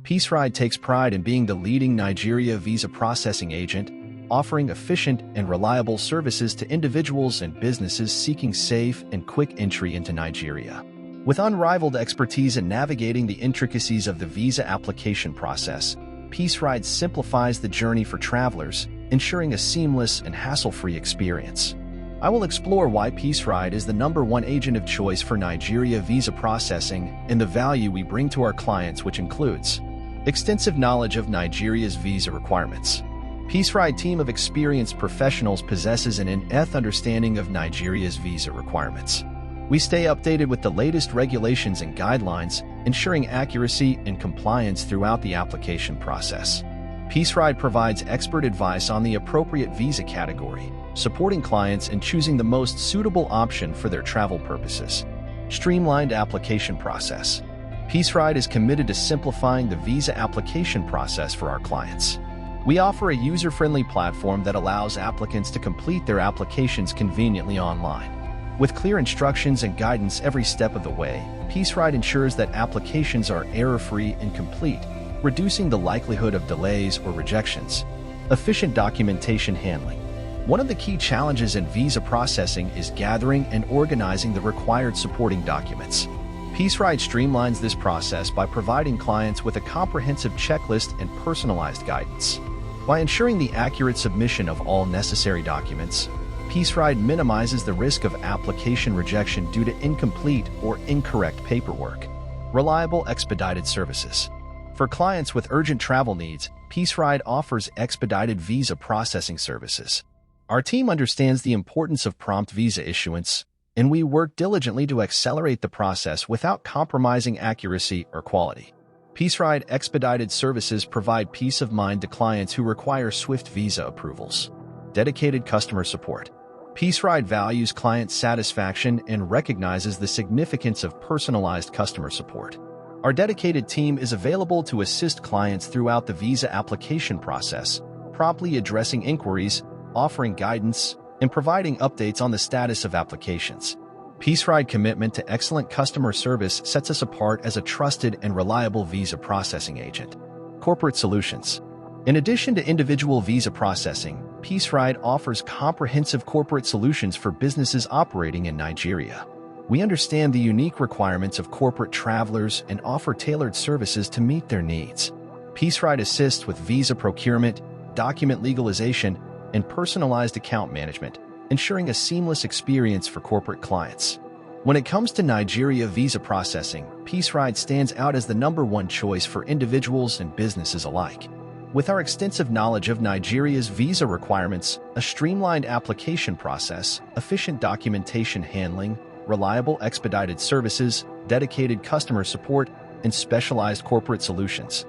PeaceRyde takes pride in being the leading Nigeria visa processing agent, offering efficient and reliable services to individuals and businesses seeking safe and quick entry into Nigeria. With unrivaled expertise in navigating the intricacies of the visa application process, PeaceRyde simplifies the journey for travelers, ensuring a seamless and hassle-free experience. I will explore why PeaceRyde is the #1 agent of choice for Nigeria visa processing and the value we bring to our clients, which includes extensive knowledge of Nigeria's visa requirements. PeaceRyde team of experienced professionals possesses an in-depth understanding of Nigeria's visa requirements. We stay updated with the latest regulations and guidelines, ensuring accuracy and compliance throughout the application process. PeaceRyde provides expert advice on the appropriate visa category, supporting clients in choosing the most suitable option for their travel purposes. Streamlined application process. PeaceRyde is committed to simplifying the visa application process for our clients. We offer a user-friendly platform that allows applicants to complete their applications conveniently online. With clear instructions and guidance every step of the way, PeaceRyde ensures that applications are error-free and complete, reducing the likelihood of delays or rejections. Efficient documentation handling. One of the key challenges in visa processing is gathering and organizing the required supporting documents. PeaceRyde streamlines this process by providing clients with a comprehensive checklist and personalized guidance. By ensuring the accurate submission of all necessary documents, PeaceRyde minimizes the risk of application rejection due to incomplete or incorrect paperwork. Reliable expedited services. For clients with urgent travel needs, PeaceRyde offers expedited visa processing services. Our team understands the importance of prompt visa issuance, and we work diligently to accelerate the process without compromising accuracy or quality. PeaceRyde expedited services provide peace of mind to clients who require swift visa approvals. Dedicated customer support. PeaceRyde values client satisfaction and recognizes the significance of personalized customer support. Our dedicated team is available to assist clients throughout the visa application process, promptly addressing inquiries, offering guidance, and providing updates on the status of applications. PeaceRyde's commitment to excellent customer service sets us apart as a trusted and reliable visa processing agent. Corporate solutions. In addition to individual visa processing, PeaceRyde offers comprehensive corporate solutions for businesses operating in Nigeria. We understand the unique requirements of corporate travelers and offer tailored services to meet their needs. PeaceRyde assists with visa procurement, document legalization, and personalized account management, ensuring a seamless experience for corporate clients. When it comes to Nigeria visa processing, PeaceRyde stands out as the #1 choice for individuals and businesses alike. With our extensive knowledge of Nigeria's visa requirements, a streamlined application process, efficient documentation handling, reliable expedited services, dedicated customer support, and specialized corporate solutions,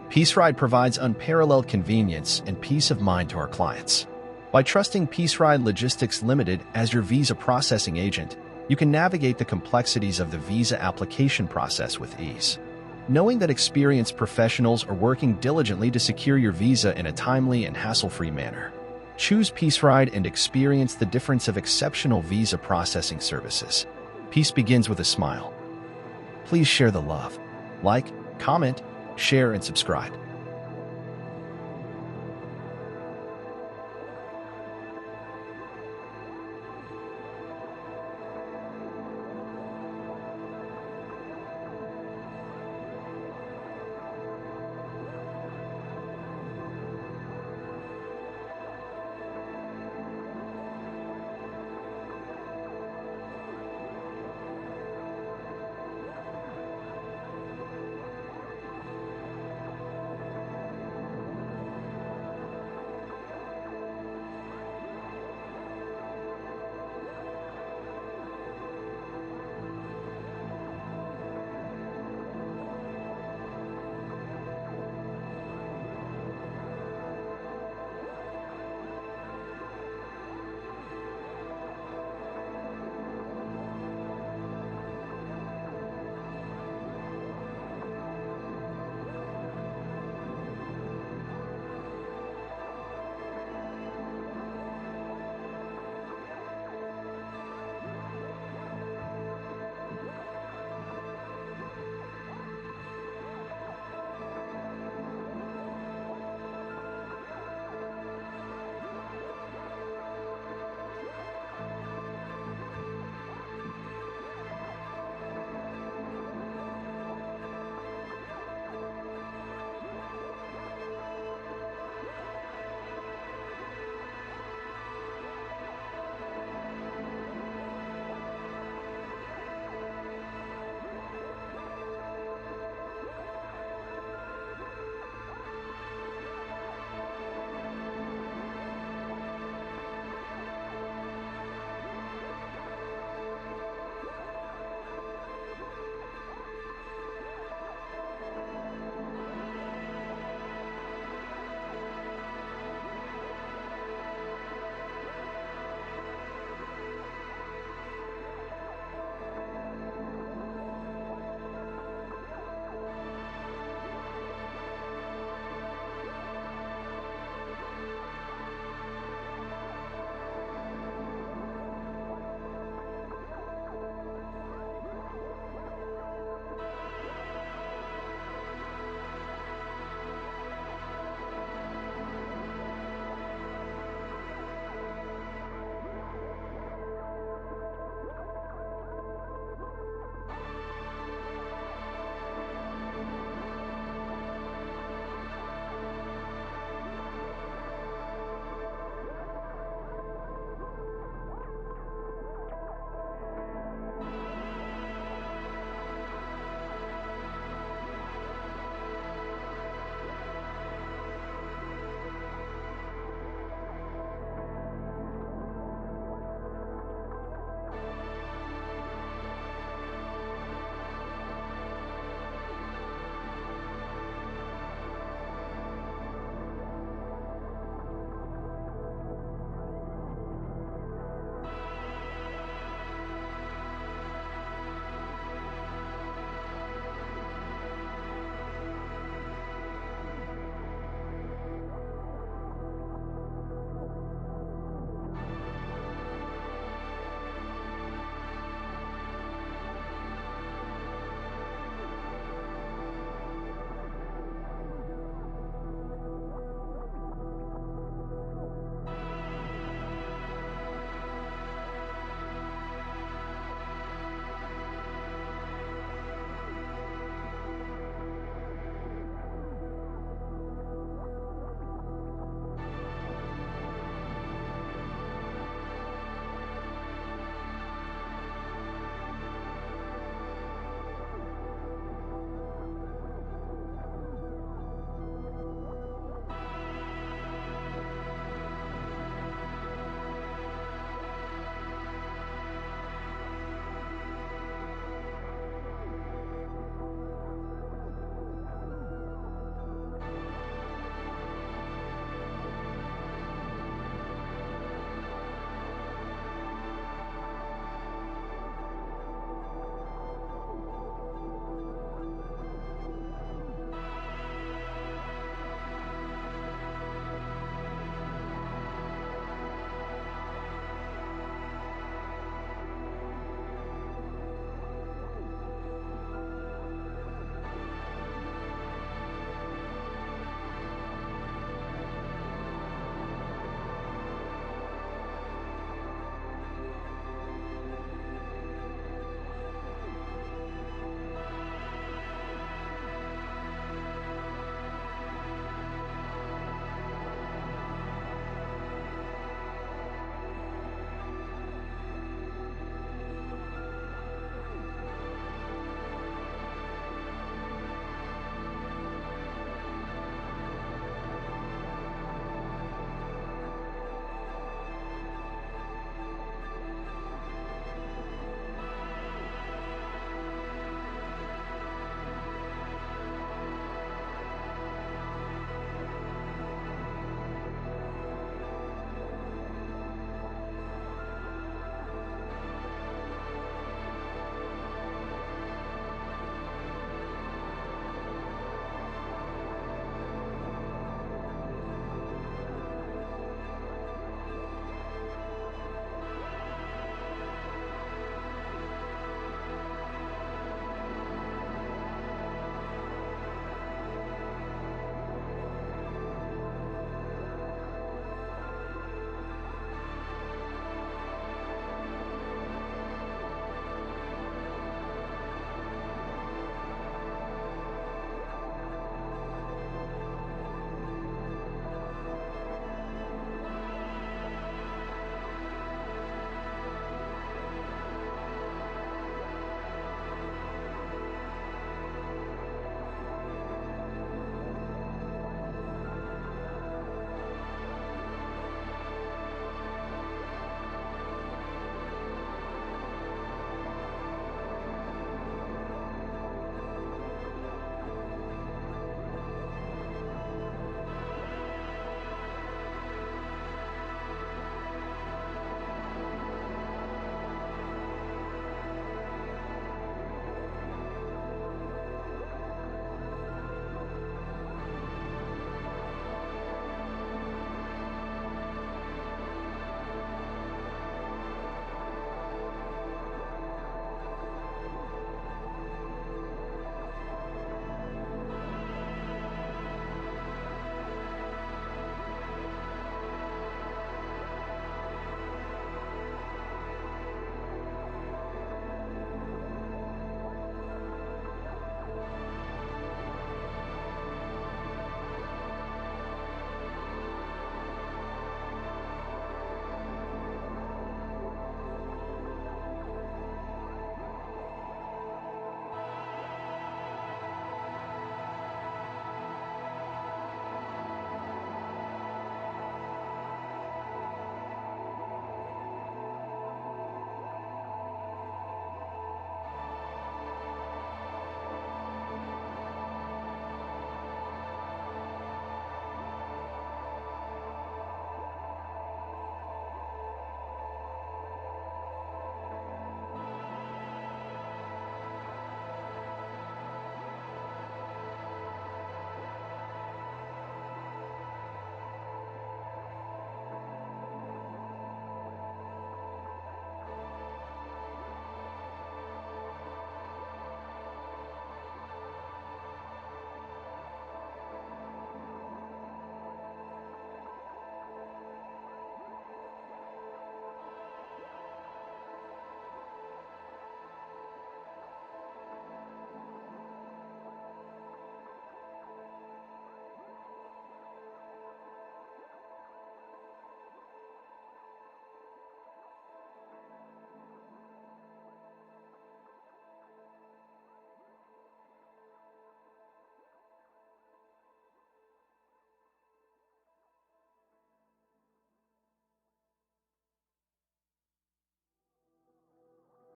PeaceRyde provides unparalleled convenience and peace of mind to our clients. By trusting PeaceRyde Logistics Limited as your visa processing agent, you can navigate the complexities of the visa application process with ease. Knowing that experienced professionals are working diligently to secure your visa in a timely and hassle-free manner. Choose PeaceRyde and experience the difference of exceptional visa processing services. Peace begins with a smile. Please share the love. Like, comment, share, and subscribe.